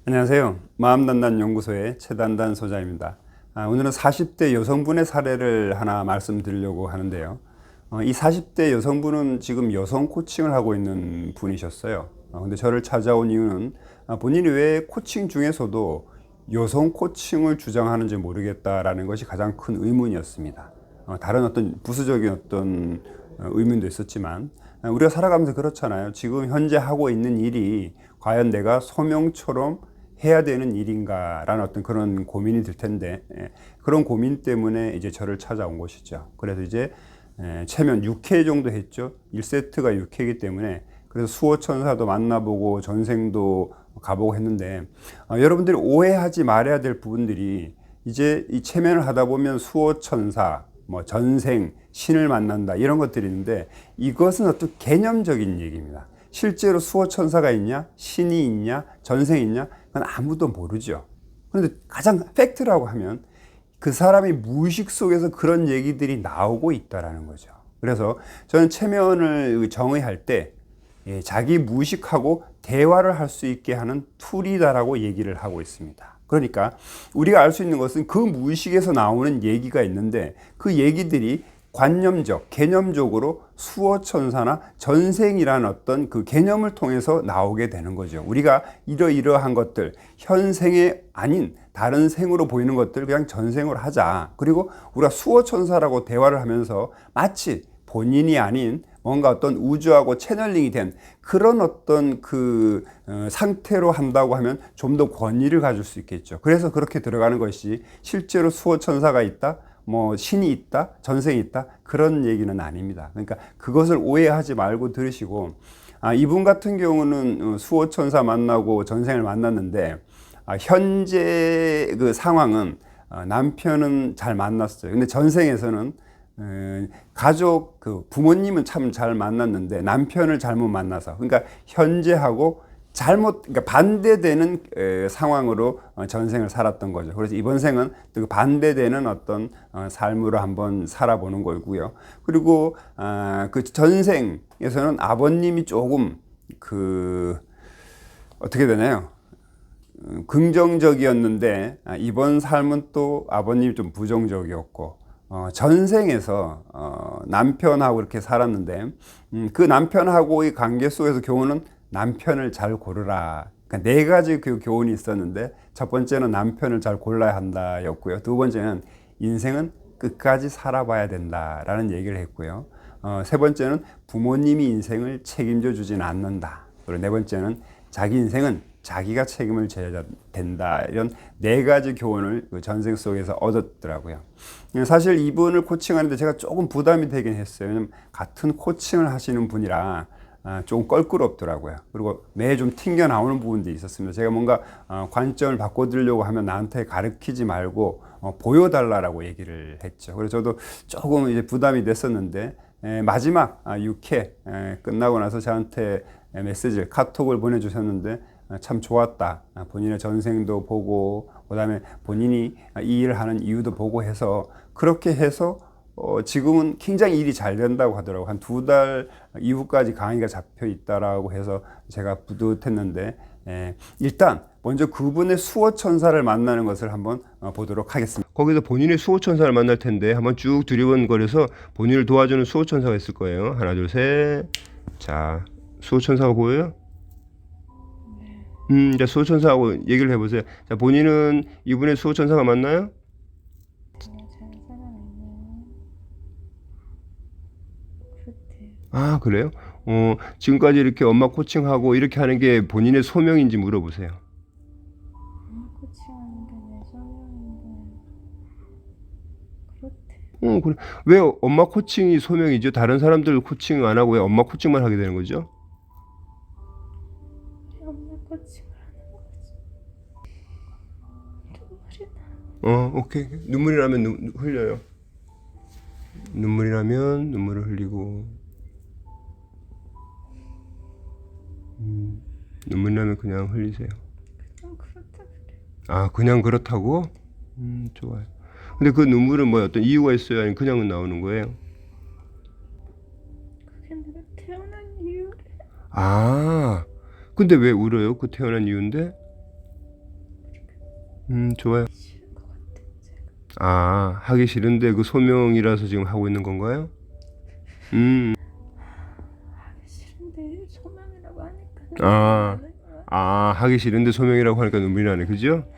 안녕하세요. 마음단단연구소의 최단단 소장입니다. 오늘은 40대 여성분의 사례를 하나 말씀드리려고 하는데요. 이 40대 여성분은 지금 여성 코칭을 하고 있는 분이셨어요. 근데 저를 찾아온 이유는 본인이 왜 코칭 중에서도 여성 코칭을 주장하는지 모르겠다라는 것이 가장 큰 의문이었습니다. 다른 어떤 부수적인 어떤 의문도 있었지만 우리가 살아가면서 그렇잖아요. 지금 현재 하고 있는 일이 과연 내가 소명처럼 해야 되는 일인가라는 어떤 그런 고민이 들 텐데, 그런 고민 때문에 이제 저를 찾아온 것이죠. 그래서 이제 최면 6회 정도 했죠. 1세트가 6회이기 때문에 그래서 수호천사도 만나보고 전생도 가보고 했는데, 여러분들이 오해하지 말아야 될 부분들이 이제 이 체면을 하다 보면 수호천사, 뭐 전생, 신을 만난다 이런 것들이 있는데, 이것은 어떤 개념적인 얘기입니다. 실제로 수호천사가 있냐, 신이 있냐, 전생이 있냐, 그건 아무도 모르죠. 그런데 가장 팩트라고 하면 그 사람의 무의식 속에서 그런 얘기들이 나오고 있다라는 거죠. 그래서 저는 체면을 정의할 때 자기 무의식하고 대화를 할 수 있게 하는 툴이다라고 얘기를 하고 있습니다. 그러니까 우리가 알 수 있는 것은 그 무의식에서 나오는 얘기가 있는데, 그 얘기들이 관념적, 개념적으로 수호천사나 전생이라는 어떤 그 개념을 통해서 나오게 되는 거죠. 우리가 이러이러한 것들, 현생에 아닌 다른 생으로 보이는 것들 그냥 전생으로 하자. 그리고 우리가 수호천사라고 대화를 하면서 마치 본인이 아닌 뭔가 어떤 우주하고 채널링이 된 그런 어떤 그 상태로 한다고 하면 좀 더 권위를 가질 수 있겠죠. 그래서 그렇게 들어가는 것이 실제로 수호천사가 있다, 뭐 신이 있다, 전생이 있다, 그런 얘기는 아닙니다. 그러니까 그것을 오해하지 말고 들으시고, 이분 같은 경우는 수호천사 만나고 전생을 만났는데, 현재 그 상황은 남편은 잘 만났어요. 근데 전생에서는 가족 그 부모님은 참 잘 만났는데 남편을 잘못 만나서, 그러니까 현재하고 잘못, 그러니까 반대되는 상황으로 전생을 살았던 거죠. 그래서 이번 생은 그 반대되는 어떤 삶으로 한번 살아보는 거고요. 그리고 그 전생에서는 아버님이 조금 그 어떻게 되나요? 긍정적이었는데 이번 삶은 또 아버님이 좀 부정적이었고, 전생에서 남편하고 이렇게 살았는데, 그 남편하고의 관계 속에서 교훈은 남편을 잘 고르라. 그러니까 네 가지 그 교훈이 있었는데, 첫 번째는 남편을 잘 골라야 한다였고요. 두 번째는 인생은 끝까지 살아봐야 된다라는 얘기를 했고요. 세 번째는 부모님이 인생을 책임져 주진 않는다. 그리고 네 번째는 자기 인생은 자기가 책임을 져야 된다. 이런 네 가지 교훈을 그 전생 속에서 얻었더라고요. 사실 이분을 코칭하는데 제가 조금 부담이 되긴 했어요. 왜냐면 같은 코칭을 하시는 분이라 조금 껄끄럽더라고요. 그리고 매 좀 튕겨 나오는 부분도 있었습니다. 제가 뭔가 관점을 바꿔드리려고 하면 나한테 가르치지 말고 보여달라고 얘기를 했죠. 그래서 저도 조금 이제 부담이 됐었는데, 마지막 6회 끝나고 나서 저한테 메시지를, 카톡을 보내주셨는데 참 좋았다. 본인의 전생도 보고, 그 다음에 본인이 이 일을 하는 이유도 보고 해서, 그렇게 해서 지금은 굉장히 일이 잘 된다고 하더라고요. 한 2달 이후까지 강의가 잡혀 있다라고 해서 제가 뿌듯했는데, 일단 먼저 그분의 수호천사를 만나는 것을 한번 보도록 하겠습니다. 거기서 본인의 수호천사를 만날 텐데 한번 쭉 두리번거려서 본인을 도와주는 수호천사가 있을 거예요. 하나, 둘, 셋. 자, 수호천사가 보여요? 이제 수호천사하고 얘기를 해보세요. 자, 본인은 이분의 수호천사가 맞나요? 잘 살아있네요. 그렇대요. 아, 그래요? 지금까지 이렇게 엄마 코칭하고 이렇게 하는 게 본인의 소명인지 물어보세요. 엄마 코칭하는 게 내 소명인데 그렇대요. 그래. 왜 엄마 코칭이 소명이죠? 다른 사람들 코칭 안 하고 왜 엄마 코칭만 하게 되는 거죠? 왜 엄마 코칭을 하는 거지? 눈물이 오케이. 눈물이 나면 흘려요. 눈물이 나면 눈물을 흘리고, 눈물 나면 그냥 흘리세요. 그냥 그렇다 그래. 아, 그냥 그렇다고? 좋아요. 근데 그 눈물은 뭐 어떤 이유가 있어요? 아니면 그냥 나오는 거예요? 그게 내가 태어난 이유래. 아, 근데 왜 울어요? 그 태어난 이유인데? 좋아요. 싫은 것 같아. 제가 아, 하기 싫은데 그 소명이라서 지금 하고 있는 건가요? 하기 싫은데 소명이라고 하니까 아. 눈물이 나는 거야. 아, 하기 싫은데 소명이라고 하니까 눈물이 나네. 그죠?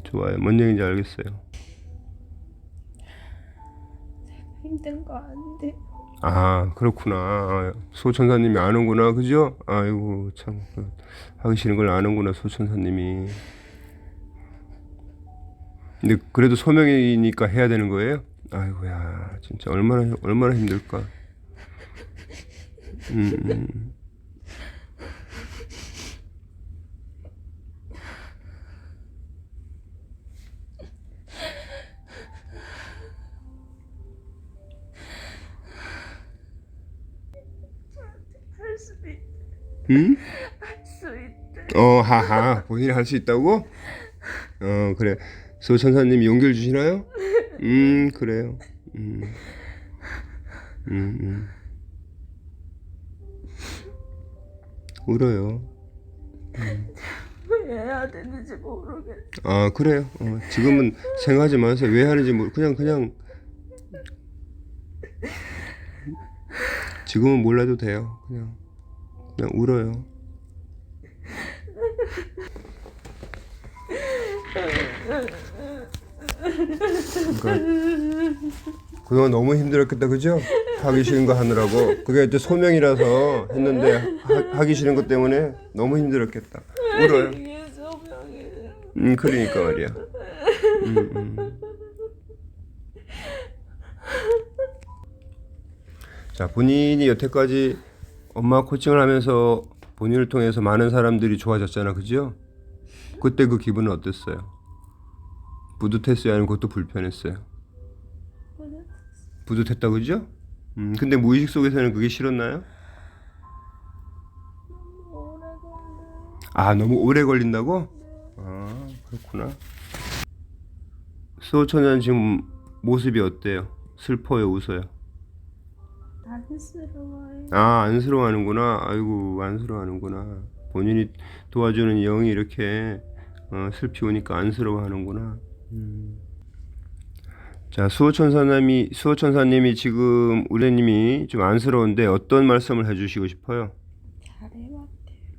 좋아요. 뭔 얘기인지 알겠어요. 힘든 거 안 돼. 아, 그렇구나. 아, 소천사님이 아는구나. 그죠? 아이고, 참. 하기 싫은 걸 아는구나, 소천사님이. 근데 그래도 소명이니까 해야 되는 거예요? 아이고야, 진짜 얼마나 힘들까. 음. 할 수도 있. 음? 할수 있대. 하하. 본인이 할 수 있다고? 그래. 소천사님 용기를 주시나요? 그래요. 음. 음, 음. 울어요. 왜 해야 되는지 모르겠어. 아, 그래요. 지금은 생각하지 마세요. 왜 하는지 그냥 지금은 몰라도 돼요. 그냥 울어요. 그러니까 그동안 너무 힘들었겠다, 그죠? 하기 싫은 거 하느라고. 그게 이제 소명이라서 했는데 하기 싫은 것 때문에 너무 힘들었겠다. 울어요. 이게 소명이에요. 그러니까 말이야. 자, 본인이 여태까지 엄마 코칭을 하면서 본인을 통해서 많은 사람들이 좋아졌잖아, 그죠? 그때 그 기분은 어땠어요? 뿌듯했어요? 아니면 그것도 불편했어요? 뿌듯했다, 그죠? 근데 무의식 속에서는 그게 싫었나요? 너무 오래 걸려. 아, 너무 오래 걸린다고? 아, 그렇구나. 수호천사는 지금 모습이 어때요? 슬퍼요, 웃어요? 안쓰러워요. 아, 안쓰러워하는구나. 아이고, 안쓰러워하는구나. 본인이 도와주는 영이 이렇게 슬피 우니까 안쓰러워하는구나. 자, 수호천사님이 지금 우레님이 좀 안쓰러운데 어떤 말씀을 해주시고 싶어요? 잘해왔대요.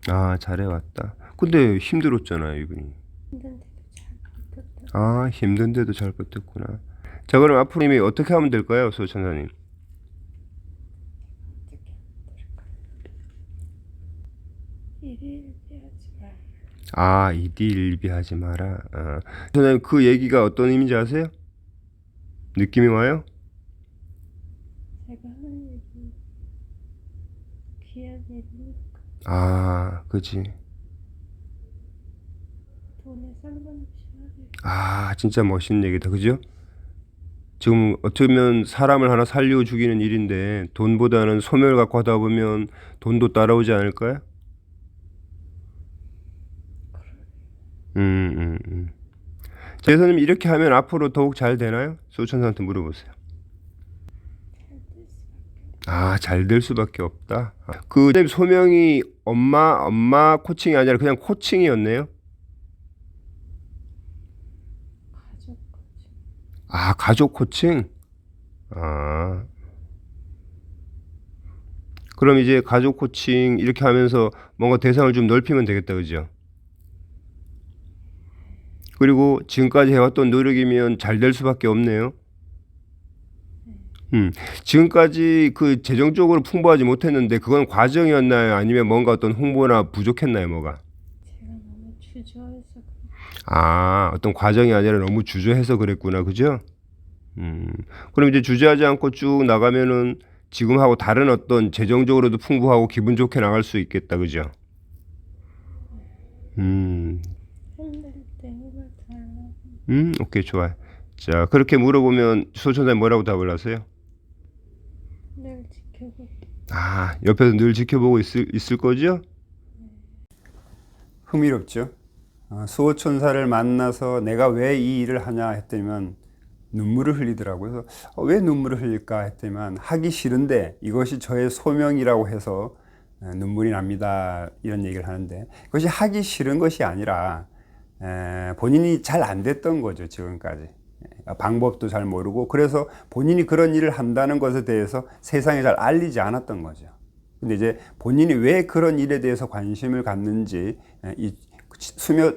아, 잘해왔다. 근데 힘들었잖아요, 이분이. 힘든데도 잘 버텼다. 아, 힘든데도 잘 버텼구나. 자, 그럼 앞으로 님이 어떻게 하면 될까요, 수호천사님? 일일비하지 말. 아, 이디일비하지 마라. 아. 선생님, 그 얘기가 어떤 의미인지 아세요? 느낌이 와요? 제가 하는 얘기 귀한 일이니까 아, 그지. 돈에 상관없이 하래요. 아, 진짜 멋있는 얘기다, 그죠? 지금 어떻게 보면 사람을 하나 살리고 죽이는 일인데 돈보다는 소멸을 갖고 하다 보면 돈도 따라오지 않을까요? 자, 예수님 이렇게 하면 앞으로 더욱 잘 되나요? 소천사한테 물어보세요. 아, 잘 될 수밖에 없다. 그 소명이 엄마 코칭이 아니라 그냥 코칭이었네요. 가족 거지. 아, 가족 코칭? 아. 그럼 이제 가족 코칭 이렇게 하면서 뭔가 대상을 좀 넓히면 되겠다, 그죠? 그리고 지금까지 해왔던 노력이면 잘 될 수밖에 없네요. 지금까지 그 재정적으로 풍부하지 못했는데 그건 과정이었나요? 아니면 뭔가 어떤 홍보나 부족했나요, 뭐가? 제가 너무 주저해서 그래. 아, 어떤 과정이 아니라 너무 주저해서 그랬구나, 그죠? 그럼 이제 주저하지 않고 쭉 나가면은 지금하고 다른 어떤 재정적으로도 풍부하고 기분 좋게 나갈 수 있겠다, 그죠? 힘들 때 힘을 달라고. 오케이, 좋아요. 자, 그렇게 물어보면 소천사님 뭐라고 답을 하세요? 늘 지켜보고. 아, 옆에서 늘 지켜보고 있을 거죠? 흥미롭죠. 수호천사를 만나서 내가 왜 이 일을 하냐 했더니만 눈물을 흘리더라고요. 그래서 왜 눈물을 흘릴까 했더니만 하기 싫은데 이것이 저의 소명이라고 해서 눈물이 납니다. 이런 얘기를 하는데 그것이 하기 싫은 것이 아니라 본인이 잘 안 됐던 거죠, 지금까지. 방법도 잘 모르고, 그래서 본인이 그런 일을 한다는 것에 대해서 세상에 잘 알리지 않았던 거죠. 근데 이제 본인이 왜 그런 일에 대해서 관심을 갖는지 이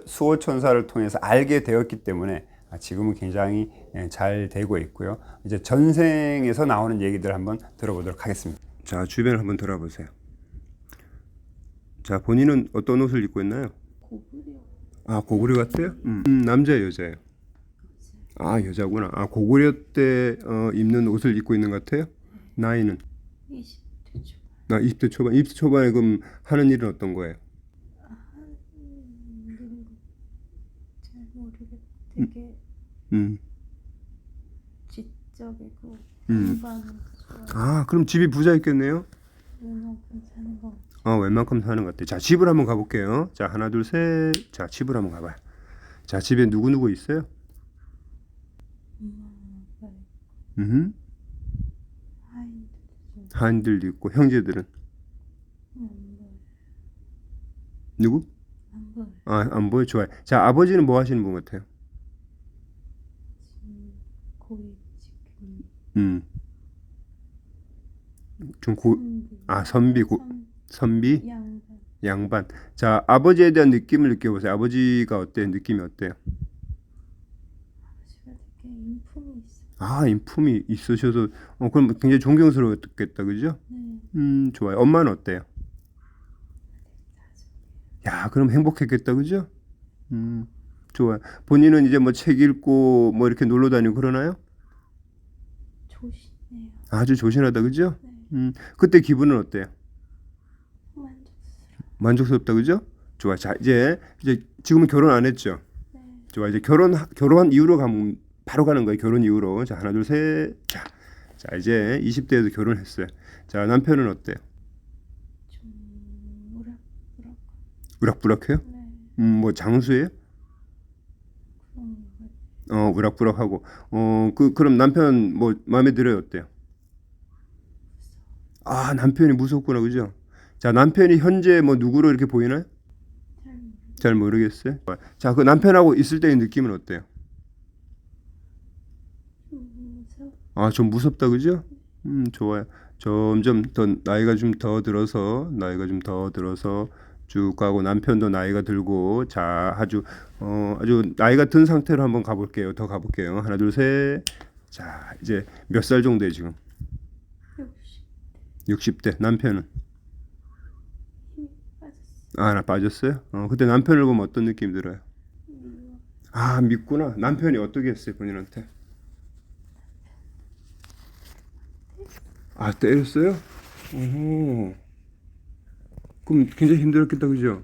수호천사를 통해서 알게 되었기 때문에 지금은 굉장히 잘 되고 있고요. 이제 전생에서 나오는 얘기들 한번 들어보도록 하겠습니다. 자, 주변을 한번 돌아보세요. 자, 본인은 어떤 옷을 입고 있나요? 고구려. 아, 고구려 같아요? 남자예요, 여자예요? 아, 여자구나. 아, 고구려 때 입는 옷을 입고 있는 것 같아요? 나이는? 20대 초반. 나 20대 초반. 20대 초반에 그럼 하는 일은 어떤 거예요? 일은 잘 모르겠. 되게 음. 지적이고 음. 공부하는 거 좋아해. 아, 그럼 집이 부자 있겠네요? 웬만큼 사는 거. 웬만큼 사는 것 같아요. 자, 집을 한번 가볼게요. 자, 하나, 둘, 셋. 자, 집을 한번 가봐요. 자, 집에 누구 있어요? 엄마가 음. 하인들 좀 한들도 있고, 형제들은? 안 보여. 누구? 안 보여. 아, 안 보여? 좋아요. 자, 아버지는 뭐 하시는 분 같아요? 지금 고위 지금 음. 좀 선비, 선비? 양반. 양반. 자, 아버지에 대한 느낌을 느껴보세요. 아버지가 어때요? 느낌이 어때요? 아버지가 되게 인품이 있어. 아, 인품이 있으셔서, 그럼 굉장히 존경스러웠겠다, 그죠? 네. 좋아요. 엄마는 어때요? 야, 그럼 행복했겠다, 그죠? 좋아요. 본인은 이제 뭐 책 읽고 뭐 이렇게 놀러 다니고 그러나요? 조심해요. 아주 조신하다, 그죠? 네. 그때 기분은 어때요? 만족스러워. 만족스럽다, 그죠? 좋아. 자, 이제 지금은 결혼 안 했죠? 네. 좋아. 이제 결혼한 이후로 가면 바로 가는 거예요. 결혼 이후로. 자, 하나, 둘, 셋. 자, 이제 20대에도 결혼했어요. 자, 남편은 어때요? 좀 우락부락. 우락부락해요? 네. 뭐 장수예요? 그런 거. 우락부락하고. 그럼 남편 뭐 마음에 들어요? 어때요? 아, 남편이 무섭구나, 그죠? 자, 남편이 현재 뭐 누구로 이렇게 보이나요? 잘 모르겠어요. 잘 모르겠어요. 자, 그 남편하고 있을 때의 느낌은 어때요? 무서워. 아, 좀 무섭다, 그죠? 좋아요. 점점 더 나이가 좀 더 들어서 쭉 가고 남편도 나이가 들고 자, 아주 나이가 든 상태로 한번 가볼게요. 더 가볼게요. 하나, 둘, 셋. 자, 이제 몇 살 정도예요, 지금? 60대. 남편은? 힘이 빠졌어. 아, 나 빠졌어요? 그때 남편을 보면 어떤 느낌이 들어요? 미워. 아, 밉구나. 남편이 어떻게 했어요, 본인한테? 아, 때렸어요? 오호. 그럼 굉장히 힘들었겠다, 그죠?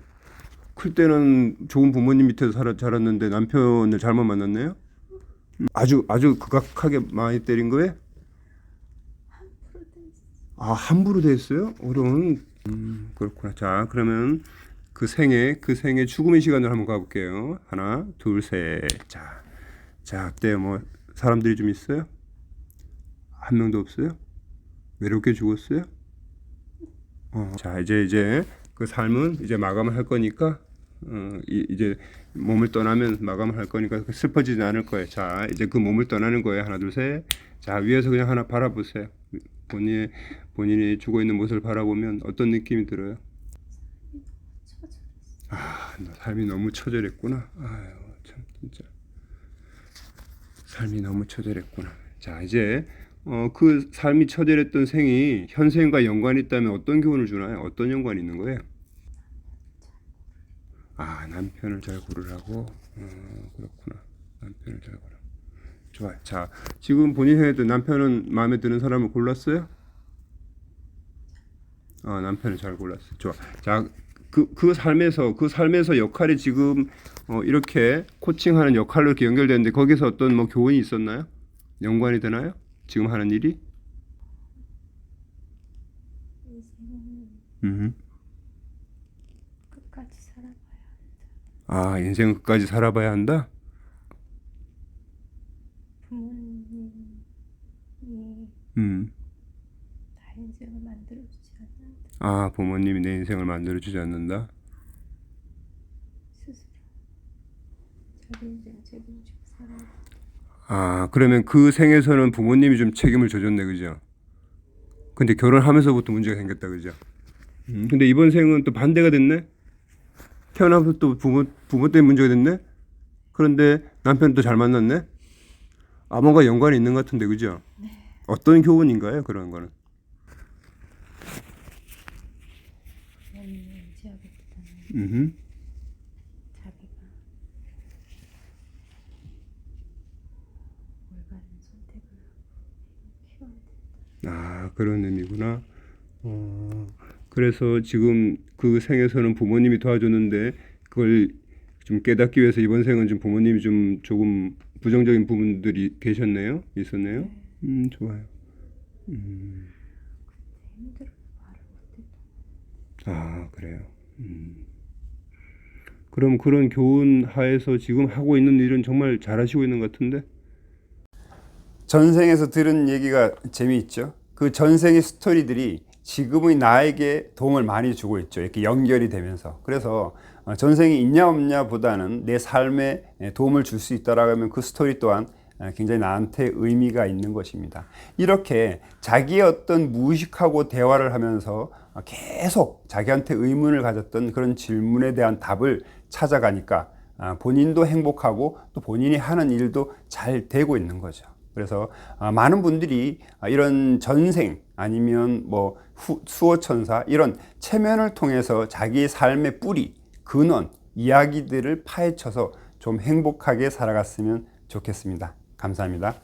클 때는 좋은 부모님 밑에서 자랐는데 남편을 잘못 만났네요? 아주 극악하게 많이 때린 거예요? 함부로 돼 있어. 아, 함부로 됐어요? 어려운. 그렇구나. 자, 그러면 그 생애 죽음의 시간을 한번 가볼게요. 하나, 둘, 셋. 자, 그때 뭐 사람들이 좀 있어요? 한 명도 없어요? 외롭게 죽었어요? 자, 이제 그 삶은 이제 마감을 할 거니까 이제 몸을 떠나면 마감을 할 거니까 슬퍼지지 않을 거예요. 자, 이제 그 몸을 떠나는 거예요. 하나, 둘, 셋. 자, 위에서 그냥 하나 바라보세요. 본인이 죽어 있는 모습을 바라보면 어떤 느낌이 들어요? 처절했어. 아, 너 삶이 너무 처절했구나. 아유, 참 진짜 삶이 너무 처절했구나. 자, 이제 그 삶이 처절했던 생이 현생과 연관이 있다면 어떤 교훈을 주나요? 어떤 연관이 있는 거예요? 아, 남편을 잘 고르라고. 그렇구나. 남편을 잘 고르. 좋아요. 자, 지금 본인 생각에 남편은 마음에 드는 사람을 골랐어요? 남편을 잘 골랐어요. 좋아. 자, 그 삶에서 역할이 지금 이렇게 코칭하는 역할로 이렇게 연결되는데 거기서 어떤 뭐 교훈이 있었나요? 연관이 되나요? 지금 하는 일이? 인생은 끝까지 살아봐야 한다. 아, 인생 끝까지 살아봐야 한다? 부모님이 음. 다 인생을 만들어주지 않는다. 아, 부모님이 내 인생을 만들어주지 않는다? 스스로. 스스로. 아, 부모님이 내 인생을 만들어주지 않는다? 스스로. 내 인생을 만들어주지 않는다? 스스로. 내 인생을 만들어주지 않는다? 내 인생을 만들어주지 않는다? 내 인생을 만들어주지 않는다? 자기 인생 책임지고 살아야 돼. 아, 그러면 그 생에서는 부모님이 좀 책임을 져줬네, 그죠? 근데 결혼하면서부터 문제가 생겼다, 그죠? 근데 이번 생은 또 반대가 됐네? 태어나면서 또 부모 때문에 문제가 됐네? 그런데 남편 또 잘 만났네? 아, 뭔가 연관이 있는 것 같은데, 그죠? 어떤 교훈인가요, 그런 거는? 부모님을 의지하기보다는 음, 자기가 올바른 선택을 하고 키워야 돼. 아, 그런 의미구나. 그래서 지금 그 생에서는 부모님이 도와줬는데 그걸 좀 깨닫기 위해서 이번 생은 좀 부모님이 좀 조금 부정적인 부분들이 계셨네요? 있었네요? 좋아요. 힘들어서 말을 못했던 아, 그래요. 그럼 그런 교훈 하에서 지금 하고 있는 일은 정말 잘하시고 있는 것 같은데? 전생에서 들은 얘기가 재미있죠. 그 전생의 스토리들이 지금의 나에게 도움을 많이 주고 있죠. 이렇게 연결이 되면서. 그래서 전생이 있냐 없냐 보다는 내 삶에 도움을 줄 수 있다라고 하면 그 스토리 또한 굉장히 나한테 의미가 있는 것입니다. 이렇게 자기의 어떤 무의식하고 대화를 하면서 계속 자기한테 의문을 가졌던 그런 질문에 대한 답을 찾아가니까 본인도 행복하고 또 본인이 하는 일도 잘 되고 있는 거죠. 그래서 많은 분들이 이런 전생 아니면 뭐 수호천사 이런 체면을 통해서 자기의 삶의 뿌리, 근원, 이야기들을 파헤쳐서 좀 행복하게 살아갔으면 좋겠습니다. 감사합니다.